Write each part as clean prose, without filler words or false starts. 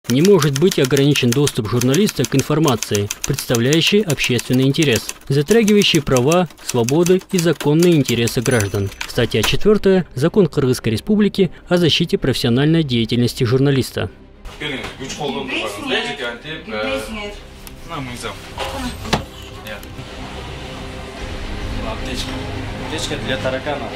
не может быть ограничен доступ журналиста к информации, представляющей общественный интерес, затрагивающей права, свободы и законные интересы граждан. Статья 4. Закон Кыргызской Республики о защите профессиональной деятельности журналиста. Аптечка для таракана.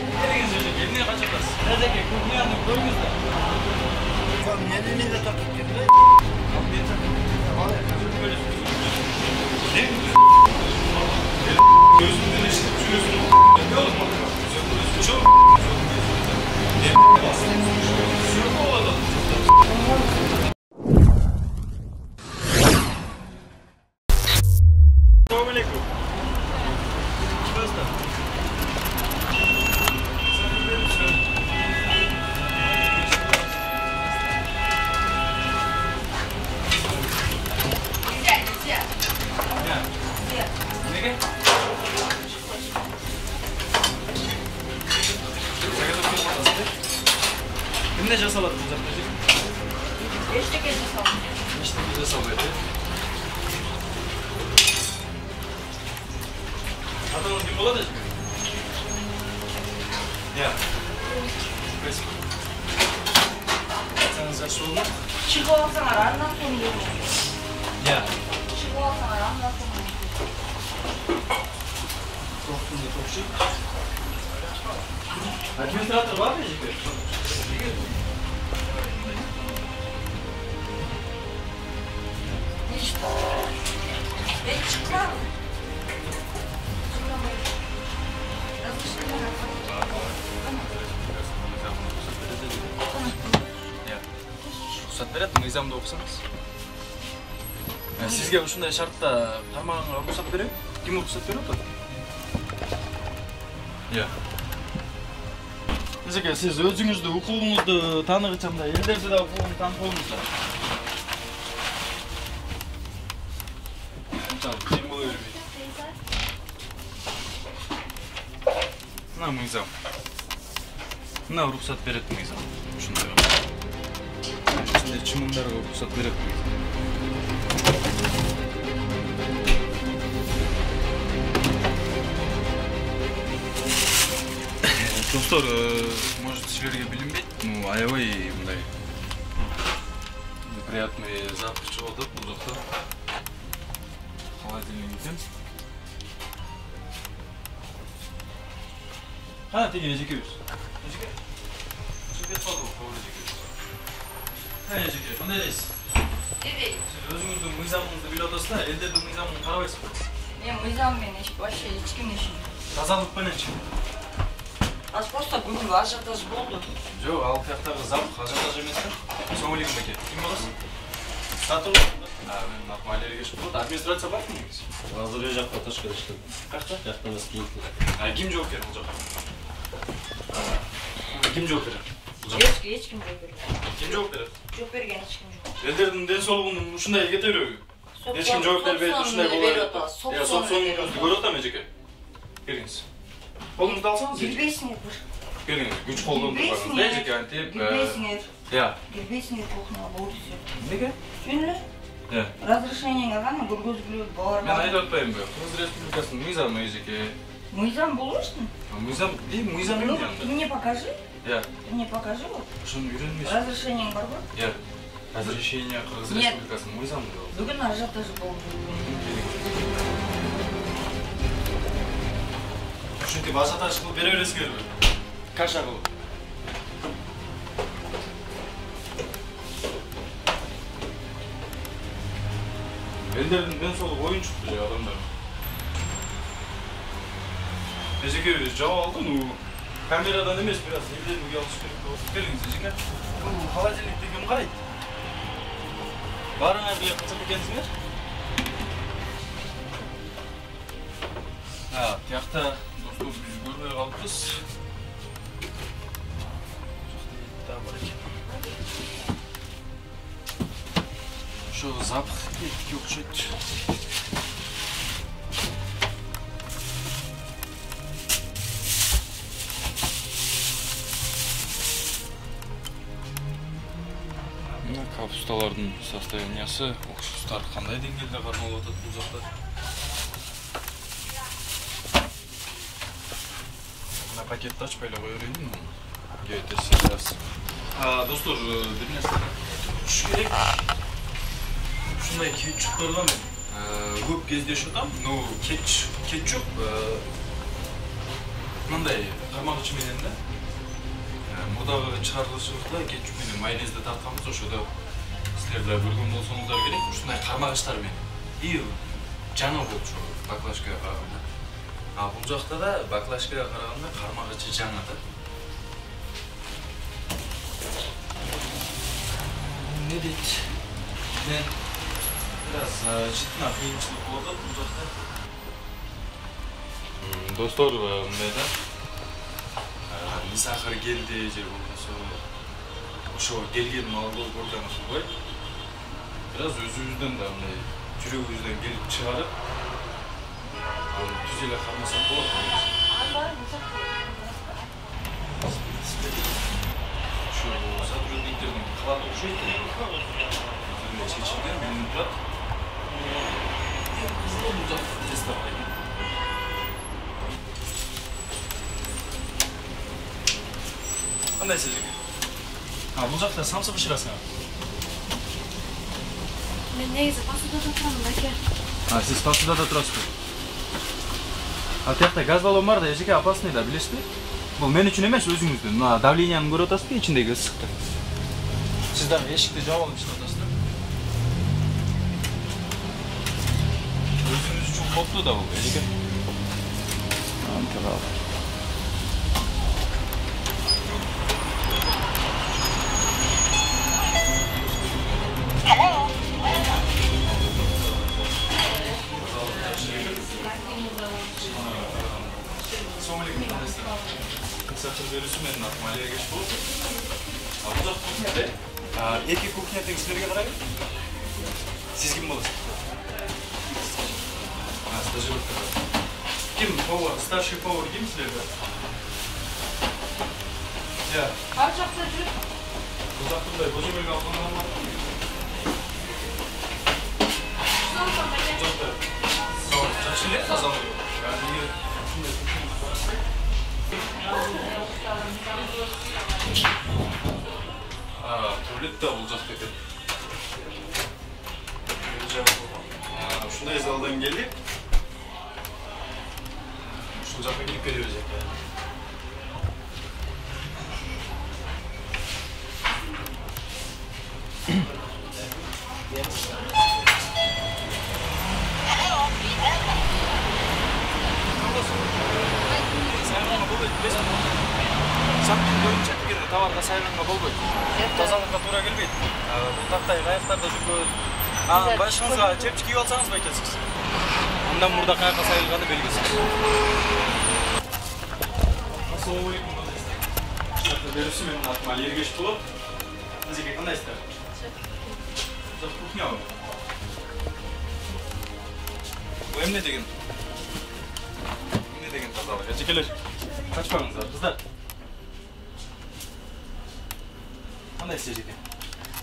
Ne жасалат бұл жақта жек? Ештеке жасалмайды. Ештеке жасалмайды. Атаңыз кім болады жек? Я. Спасибо. Атаңыз жақсы болды ма? Шығып алсаңар, артынан соны бермейді. Я. Шығып алсаңар, артынан соны бермейді. Тоқтыңды тоқшы. Администратор бар ма жеке? Ben çıkmam. Рұқсат береді, мыйзамды оқысаңыз. Сізге ушундай шартта тармағыңа рұқсат береді? Кім рұқсат береді? Иә. Жеке, сіз өзіңізді, укугуңузду тааныгычамда, элдерди да укугун таанып коюңуздар. Мына мыйзам. Мына рұқсат береді мыйзам. Ушундайга. Ушундай чымындарга рұқсат береді мыйзам. Достор, может, силерге билинбейт, ну, аябай мындай неприятный запах чыгып атат бул жакта. Холодильник экен. Қана тегене жекебіз. Жеке? Жеке қалды ғой, қабылы жекебіз. Қане жеке, қандай дейсіз? Evet. Сіз өзіңіздің мыйзамыңызды біліп отырсыз да, елдердің мыйзамын қарабайсыз ба? Ben mıyzamмен вообще ешкімне işim. Тазалықпенен ше? Az просто бүгін ажиотаж болды. Жоқ, ал тияқтағы запах ажиотаж емес та. Сөңілегім екен. Кім боласың? Сатыр ғой? Мен нормалері кешіп болады. Администрация бар кім негіз? Азыр үй жақта ташкада іштім. Қақта? Жақта емес кейіпті. Кім жауап береді бұл жаққа? Кім жауап береді? Ешкім жоқ береді. Кім жауап береді? Жоқ берген ешкім жоқ. Елдердің денсаулығының ушундай кете береби? Ешкім жауап бербейді, ушундай болот. Сотсоның көзді көріп отам жеке. Келіңіз. Қолыңызды алсаңыз жеке. Гүлбейсіңер бір. Келіңіз, күш қолдың тұрбағыңыз. Дәй жеке антеп. Гүлбейсіңер. Я. Гүлбейсіңер кухняға болды все. Неге? Түсінілі? Я. Разрешениең ғана көргөзгүлөт бар. Мен айтып атпаймын ба? Кыргыз Республикасының мыйзамы жеке. Мыйзам болуштун. Мыйзам, мыйзам Ну, эмне ты анда? мне покажи. Я. Ты мне покажи вот. Ошону үйрөнмөйсүң. Разрешениең бар ғой? Я. Разрешение Кыргыз Нет. Республикасының мыйзамы деп. Бүгін ажиотаж болды. Ушинтип ажиотаж кылып бере бересиңерби? Каша кылып. Элдердин денсаулыгы оюнчук же адамдар. Эжеке жауап алды, ну камерадан эмес, бираз элдердин уй алыш керек болот. Келиңиз, эжеке. Бул холодильникти ким карайт? Барыңар бирге кылчак экенсиңер? Тияқта достор біз көрмей қалыппыз. Жақта бар екен. Шо запах кетке ұқсайды. Мына Капусталардын состояниясы, уксустар кандай деңгээлде кармалып атат бул жакта? Мына пакетти ачпай эле кое берейинби? Сейчас. Достор, бир нерсе туш керек. Ушундай кетчуптардан мен көп кездешип атам, но кетчуп мындай кармагыч менен да. Мурдагы чыгарылышыбызда кетчуп менен майонезди тартканбыз, ошодо силер да көргөн болсоңуздар керек. Ушундай кармагычтар менен. И жаңы болчу баклажкага караганда. Бул жакта да баклажкага караганда кармагычы жаңы да. Не дейт? Мен biraz cidden kıyımçılık oldu bu jакта. Dostlar, mындай да. Сахар келди же болбосо ошо келген малды көргөнү болбой. Biraz өзүбүздөн да мындай жүрөгүбүздөн келип чыгарып, түз эле кармасак болот. Şu сотрудниктердин калаты окшойт. Чечилген менин турат. Бул жакта тестап Qanday sizga? Bu jaqda samsa pishirasan. Men neyse pasudada turaman aka. Siz pasudada turasizmi? Bu yoqda gaz balon bor da, ejika опасный da, bilasizmi? Bu men uchun emas, o'zingizdan. Mana давленияны ko'rib o'tasizmi, ichindagi issiqni? Sizdan eshikni javob olib ishlatasiz. O'zingiz uchun qopli da bu, ejika. Tamam. Кстати, берүүсүмен Малия кеш болуп. Бул жак кухняда. Эки кухня тең силерге карайбы? Сиз ким болосуз? Стажировка. Ким повар? Старший повар ким силерге? Я. Ар жакта жүрүп. Бул жактагы божомелге алган. Жакшы эле тазалык. Tuvalet de olacak dedim. Şunday zaldan gelip şu jaka gidip geliverecek yani. Саптың бөліп чеккенде товарға сайранға болбойт. Тазалыққа тура келбейт. Бұл тақтай қаяқтарда жүргөт. Башыңызға чепчик кийип алсаңыз байкесиз. Андан мурда каяққа сайылғаны белгисиз. Ассалаумалейкум. Берүүсү менин атым Али Эргеш болот. Эжеке кандайсыздар? Жак кухнябы? Бул эмне деген? Эмне деген тазалык? Эжекелер, качпаңыздар, кыздар. Qanday sizga?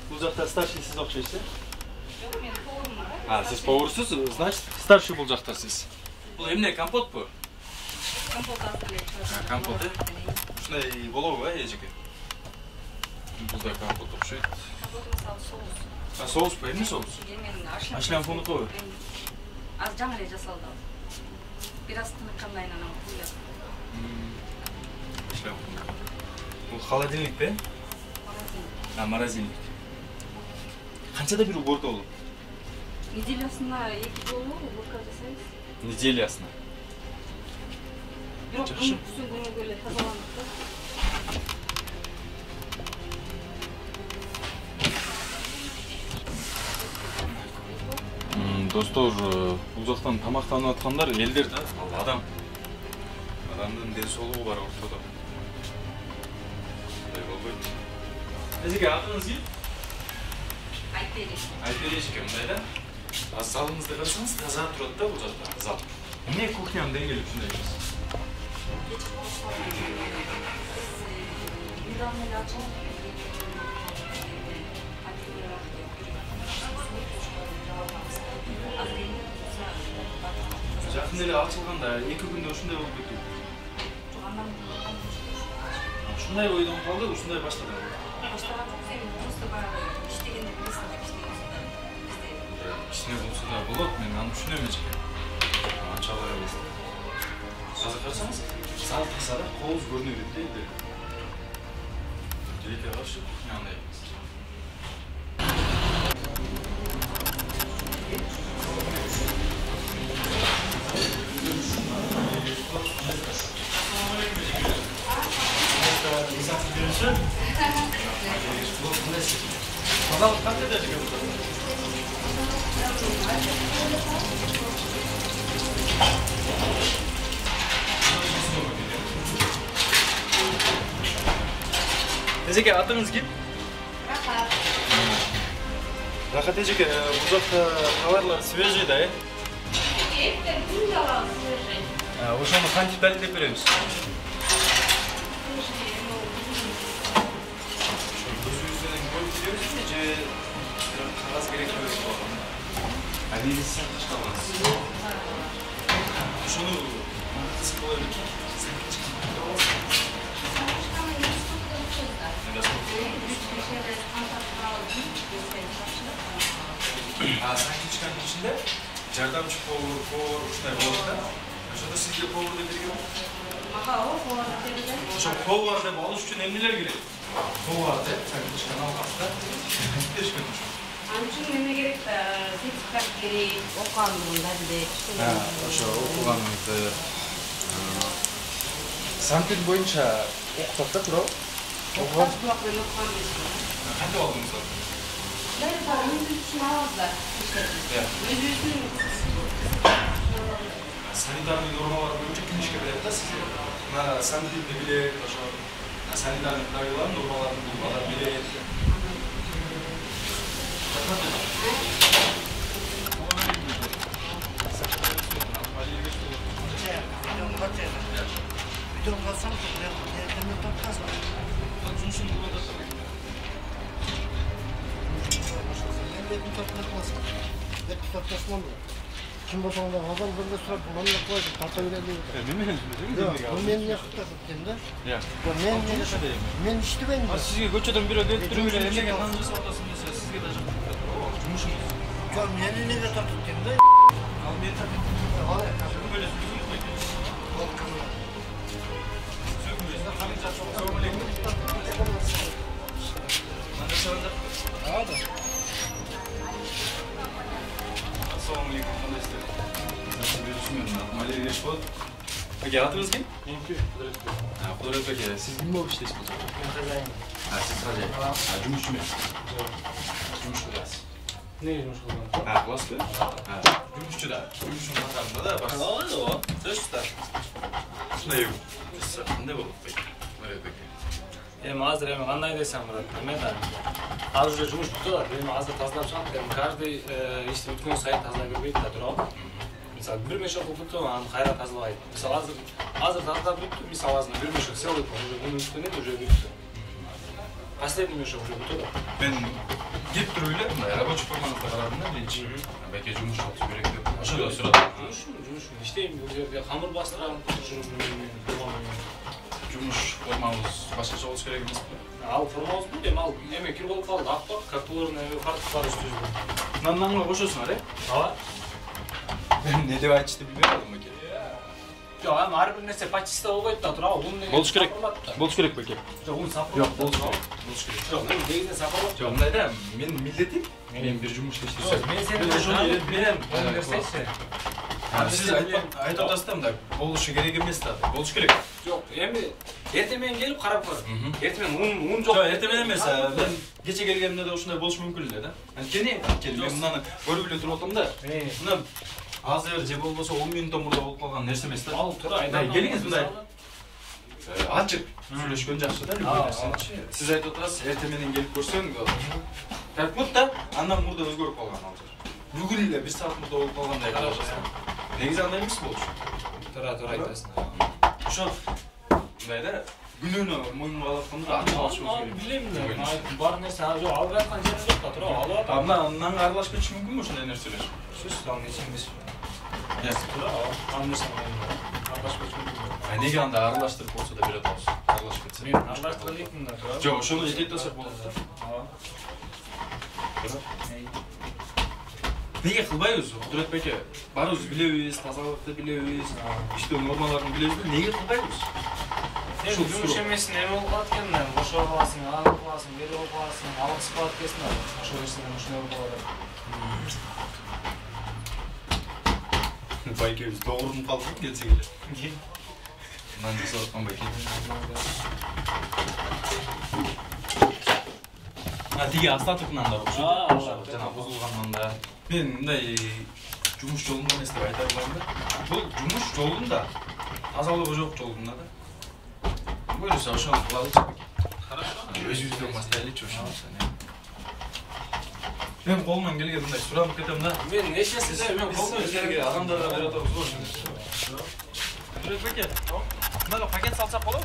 Bu jaqda starший siz o'xshaysiz? Yo'q, men povurman. Siz povursiz, значит, starший bu jaqda siz. Bu emne kompot bu? Kompot tayyorlayapman. Kompot. Shunday bo'ladi-ku, ejiki. Bu da kompot o'xshaydi. Kompot misol soус. Soус bu, emne soус? Men Ashlam fonu qo'y. Az жаңыле жасалды. Biraz тыныккандайынан куяп. Ashlam fonu. Bu холодильник be? Морозильник. Qanchada bir уборка bo'ladi? Неделясына 2 жолу уборка жасайбыз. Неделясына. Бирок күнү күнгө эле тазаландык да. Достор, бул жактан тамактанып аткандар элдер да, адам. Адамдын ден соолугу бар ортодо. Мындай болбойт. Эжеке, атыңыз ким? Айтбери эжеке, мындай да. Залыңызды карасаңыз, таза турат да бул жакта, зал. Эмне кухнянын деңгээли ушундай эмес? Жакын эле ачылганда 2 күндө ушундай болуп кетти. Ушундай ойдон калды, ушундай баштады. Баштаган жок, сен просто баягы иштегенде билесиң да Кичине болсо да болот, мен аны түшүнөм эч. Анчалык эмес. Азыр карасаңыз, саат кысада колубуз көрүнө берет дейт. Дилекке каршы, андай эмес. Эжеке, атыңыз ким? Рахат эжеке, бул жакта товарлар свежий да, ошону кантип далилдеп беребиз? Өзүбүздөн көрүп беребизби же кагаз керек болот? Негизи сен кышкалгансыз. Ошону кыскылай беки. Санкичканын ичинде жардамчы повар ушундай болот да. Ошондо сизге повар деп берген. Мага повар деп берген. Ошо повар деп алыш үчүн эмнелер керек? Повар деп санкичканы алгас да. Дешкен. Анын үчүн эмне керек да? Сертификат керек, окугандыгында билет. Ошо окуганыңызды санкет боюнча окутат да туурабы? Окутат бирок мен окуган эмесмин. Кантип алдыңыздар? Өзүбүздүн алабыздар. Өзүбүздүн санитарный нормалар боюнча ким ишке берет да сизге? Мына санитарный билет, ошо санитарный правила нормаларын бул адам билет. Bütün kalsam yerden toplasam. Жумушун кылып атат. Yerden toplasam. Hep toplasam. Kim bolsang da adam birde surap bulanla koyup tarta bereli. Yok, bu men ne kıttasın da? Ya. Bu men iştibeyim. Sizge көчөдөн бирөө келип туруп эле эмнеге нан жасап атасың десе, сизге да жумушуңуз. Yok, meni nege tartıp da? Ал мен тартып. Böyle Hadi. Assalamualaikum, кандай істер? Берушмен, Малерия Решбот. Аке, атыңыз ким? Кудуретбек. Сиз ким болуп иштейсиз бул жерде? Ben kazayım. Сиз кажай. Жумушчу эмес. Жумуш кыласыз. Ne yumuş oldun? Кыласызбы? Жумушчу да. Жумуштун катарында да бар. Ооба, сөзсүз. Ушундай кандай болот бек? Кудуретбек. Эми азыр кандай десем болот? Мен да азыр уже жумуш бүтүп атат. Эми азыр тазалап чыгат. Эми каждый ишти бүткөн сайын тазалай бербейт да, туурабы? Мисалы бир мешок бүтүп, аны кайра тазалабайт. Мисалы азыр тазалап бүттү, мисалы азыр бир мешок селдик, уже муну үстүнө уже бүттү. Последний мешок уже бүтүп атат. Мен кеп туруп эле мындай рабочий формаңызды карадым да биринчи. Беке жумуш кылып керек деп. Ошондо сурадым. Жумуш иштейм, бул жерде камыр бастырам, Жумуш формабыз башкача болуш керек эмеспи? Ал формабыз бул эми ал эме кир болуп калды, аппак, как буларына фартуктар үстүбүздө. Нанга кошосуңар, Ооба. Мен не деп айтышты билбей калдым беке. Жок, ам ар бир нерсе почиста болбойт да, туурабы? Бул неге Болуш керек. сапырлат? Болуш керек беке. Жок, уну сапырлат. Жок, болуш керек. Болуш керек. Жок, мен негизинен сапырлат. Жок, мындай да, мен милдетим. Мен бир жумушта иштесем. Мен сени ошону берем, бул нерсечи. Сиз айтып атасыз да мындай, болушу керек эмес да. Болуш керек. Жок, эми эртең менен келип карап көр. Эртең менен ун жок. Жок, эртең менен эмес. Мен кече келгенимде да ушундай болушу мүмкүн эле да. Анткени, мен мынаны көрүп эле туруп атам да. Мына азыр же болбосо 10 мүнөттөн мурда болуп калган нерсе эмес да. Ал туура айтам. Келиңиз мындай. Ачык сүйлөшкөн жакшы да, любой нерсечи. Сиз айтып атасыз, эртең менен келип көрсөң, так вот да, андан мурда өзгөрүп калган ал жер. Бүгүн эле 1 саат мурда болуп калгандай калышат. Негизи андай эмес болчу. Туура айтасың. Ошо мындай да, күнөөнө мойнуна алып атканда ачык алышыбыз керек. Билем да, бар нерсе жок, алып аткан жерим жок да, туура алып атам. Мына нанга аралашып кетиши мүмкүнбү ушундай нерселер? Сөзсүз ал нече эмес. Неге анда аралаштырып болса да берет алсыз? Аралашып кетсе. Мен аралаштыра деймін да. Жоқ, ошону жететтесек болот да. Неге кылбайбыз? Кудурет беке, баарыбыз билебиз, тазалыкты билебиз, иштөө нормаларын билебиз, неге кылбайбыз? Жумуш эмесин эме болуп калат экен, бошоп каласың, аны кыласың, бери болуп каласың, алгысып калат экенсиң, ошол нерседен ушундай болуп калат. Байкебиз doğrunуп калдык келсе келе. Мындан жасап аткан байке. Тиги остатокунан да окшойт. Жана бузулгандан да. Мен мындай жумуш жолунда эмес деп айта албайм да. Бул жумуш жолунда, тазалыгы жок жолунда да. Буюрса ошону кылалычы. Хорошо. Өзүбүздөн баштайлычы ошону. Мен колумдан келген мындай суранып кетем да. Мен нечеси Мен колумдан келген адамдарга берип атабыз го. Кудурет беке, мынага пакет салсак болобу?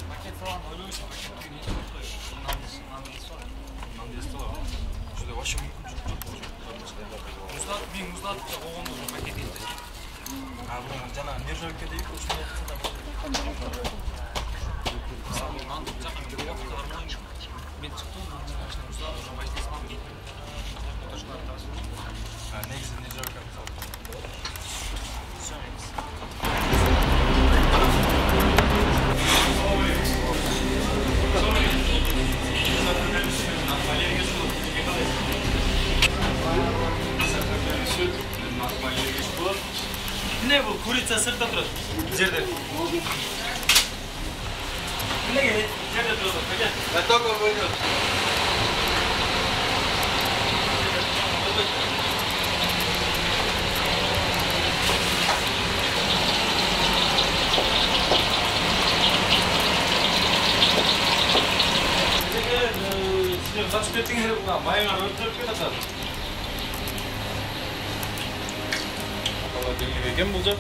пакет салган ойлойсуң. Шудай вообще мүмкүн. Мен муздатып койгондо пакет ийди. Бул жана нержавейка дейт, ушундай Мен чыктым, уже байти салам. негизи нержавейка салып. Ne bu? Kuritsa sırtta durur. Жерде. Ne gerek? Жерде durur. Gel. Ben de oynuyorum. Сіздер сатып кеттіңдер бұға, майыңар өлтіріп кетеді. Денег екен бұл жақ.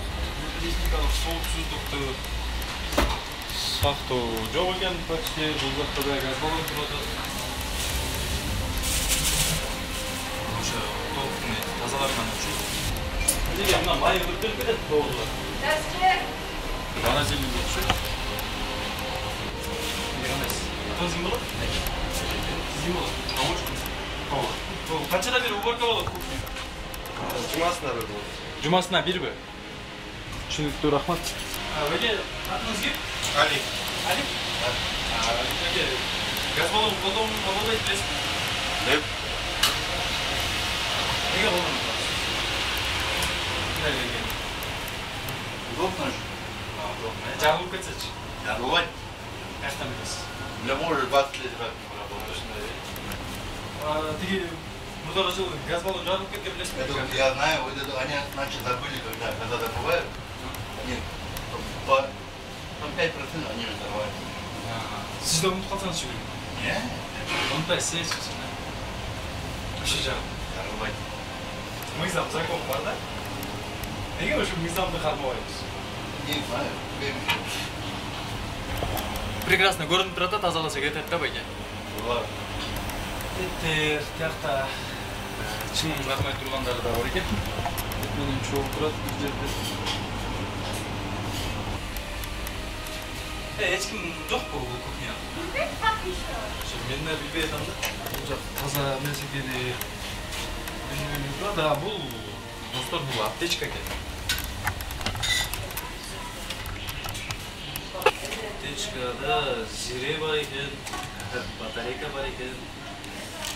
Техникалық соғықсыздықты сақтау жоқ екен почти. Бұл жақта да газ баллон тұрады. Ошо толықтың тазаларынан ұшып. Неге мына майы өлтіріп кетеді тоғызға. Бана зелен ұшып. Неге емес. Тозым болады? Тозым болады. Қаншада бері уборка болады кухня? Cuma'sına böyle oldu. Жұмасына бір бі? Түсінікті рахмат. Öyle atınız gibi. Ali. Ali? Peki. Gaz balonu kolda etmez. Ne? Ne balonu var? Nereye gelin? Удобно же. Canlı kaçış. Я рулать. Kaçtan biliyorsun? Для мужа 20 лет работаешь. Tigi burada açıldı. Gaz balonu canlı ketken bilirsin. Я знаю, вот это они раньше забыли, когда добывают. Они по 5% они взорвают. Siz de unuttuk kalsanız şu gün. Не? Unutmayın siz için. Aşacağım. Я рулать. Mıyızam zakon var da. Ne gibi şu mıyızamda kalmayız? Не знаю. Прекрасно көрініп тұрады, тазаласа кетеді да байке. Была. Еттер, тияқта чынын жармай тұрғандары да бар екен. Менің шоу тұрады бұл жерде. Ешкім жоқ бұл кухня? Мен де білбей атам да. Бұл жақ таза нәрсекені білмеймін да. Бұл достар бұл аптечка екен. Аптечкада зире бар екен, батарейка бар екен.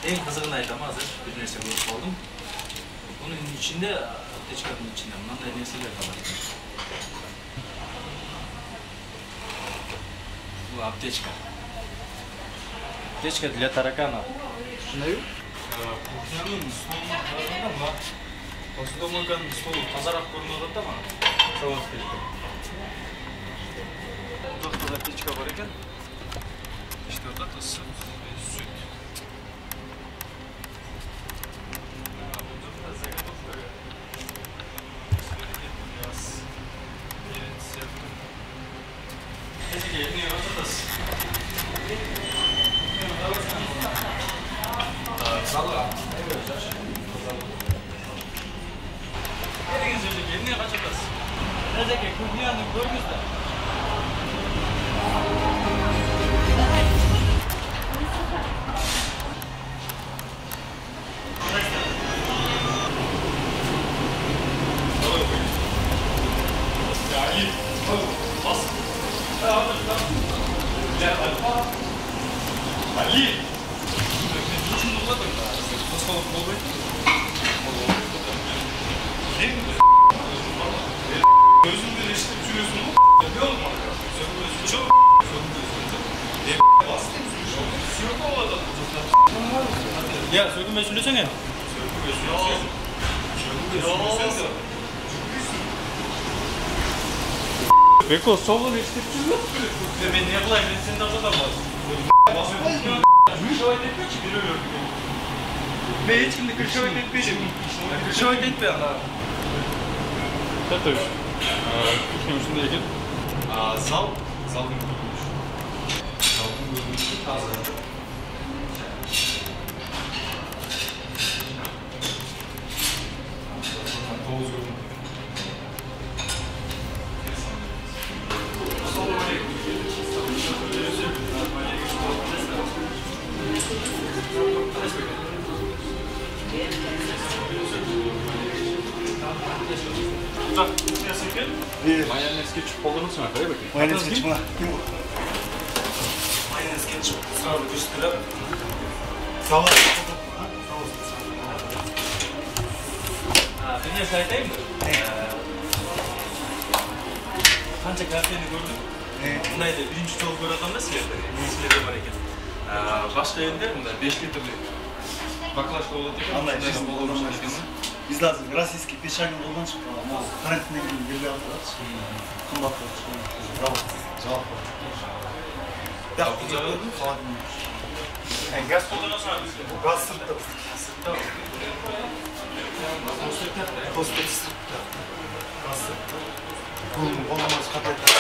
Ең қызығын айтам, азыр бір нәрсе көріп қалдым. Оның ішінде, аптечканың ішінде мынандай нәрселер бар екен. Бұл аптечка. Аптечка для таракана. Шындай? Кухняның столының қарағанда ма? Посудомойканың столы тазарақ көрініп да ма? Сауат берді. Бұл жақта аптечка бар екен. İşte orada da süt. Беріңіз Өзеке, емне қанша атасыз? Өзеке, кухняны көріңіз да. Ya sökülme söylesene. Beko soğuk işte. Ben ne yapayım? Ben senin orada da var. Kırşavayt etmiyor ki biri öyle. Ben hiç şimdi kırşavayt etmeyeceğim. Kırşavayt etme ya. Tabii. Kuşun üstünde ilgili. Zal görülmüş. Zalın görülmüşü taze. Toz görülmüş. Mayonez ketçup kollanır mı? Hadi bakayım. Mayonez ketçup mu? Mayonez ketçup sağlık üstüne. Sağ ol. Bir ne sayayım mı? Kança kafeni gördüm. Bundaydı birinci çoğu göre adam nasıl yerdi? Neysileri var eken. Başka yerinde bunda 5 litreli baklажка болады екен. Anlayışım olmuş. Biz lazım. Российский пешагин oldan çıktı. Ama karantine gibi bir yaptılar. Kımbat var. Cevap var. Ya bu cevap falan bilmiyoruz. Gaz kullanıyorsun abi. Gaz sırtta. Sırtta mı? Postet sırtta. Gaz sırtta. Kulun olamaz kapatlar.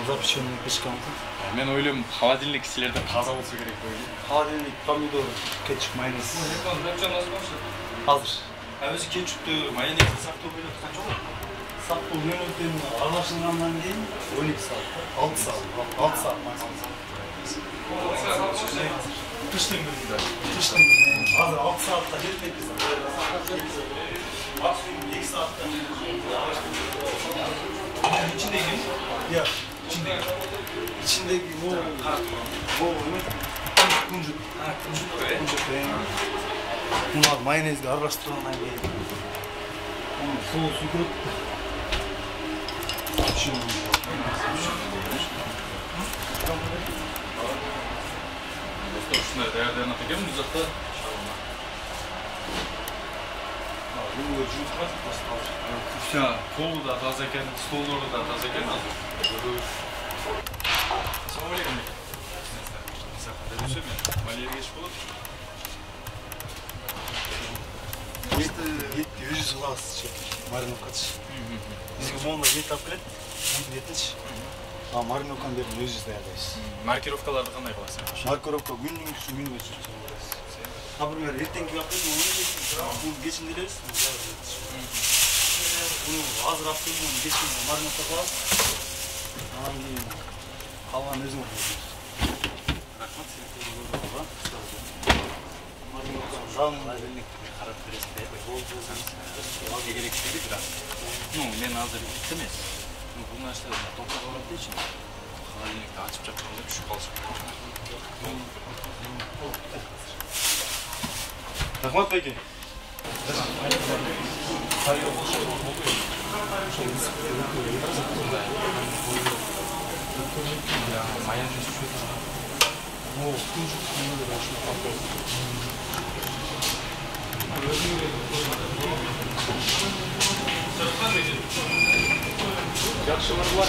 Запрещенный пешканты. Ben ойлаймын, холодильник силерде таза болса керек böyle. Холодильник, помидор, кетчуп, майонез. Hazır. Өзі кетчупты, майонезді сақтау керек қанша болады? Sap bu menüden anlaşılandan değil 12 saat, 6 saat, 6 saat maksimum. Kıştың күнінде. Kışın hazır 6 saatte yetmek güzel. Maksimum 2 saatte. İçindeki Ya içindeki. içindeki bu kuncuk. Ha, kuncuk be. Kuncuk be. Bunlar mayonezle araştırandan değil. Onu soğusu kırıp Şunları değerlerini atacağım mı uzakta? Все, полу да таза екен, столдары да таза екен азыр. Ассалаумалейкум. Малия кеш болады. ет 100 глаз мариновкач. Бизге монда ет алып келет, етинчи. А мариновканы берип өзүбүз даярдайбыз. Маркировкаларды кандай кыласың? Маркировка күнүнүн күнүгө чыккан. Например, эртеңки алып келип, бул кечинде элебиз. Bunu azır attığımın geçtiğinde marinata koyarız. Anam diyeyim. Kalan özüm oluyor. Rahmat. Marinata жанына Özellikle karat presinde alga gerektiği biraz. Ben hazır istemez. Bunlar işte toprak olduğu için halilikte açıp çaplarında bir şu kalsın. Rahmat peki. Yaxşı var.